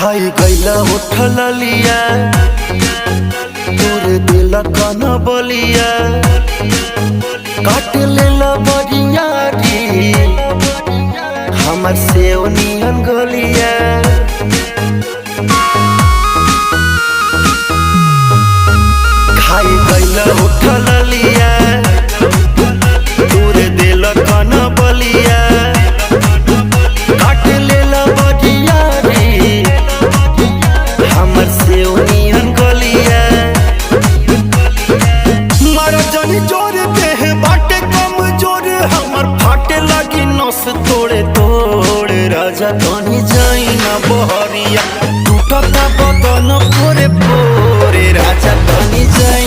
खाई गईला उठल लिया तोरे दिल कन बलिया काट लेला बरिया री हमर सेव नियन गलिया। खाई गईला उठल लिया तोरे दिल कन बलिया काट लेला बरिया री हमर सेव नियन गलिया। मारा जनी जोर देह बाटे कम जोर हमर फाटे लगी नस तोड़े तोड़ राजा तनी जाई ना बहरिया टूटता बदन पोरे पोरे राजा तनी जाई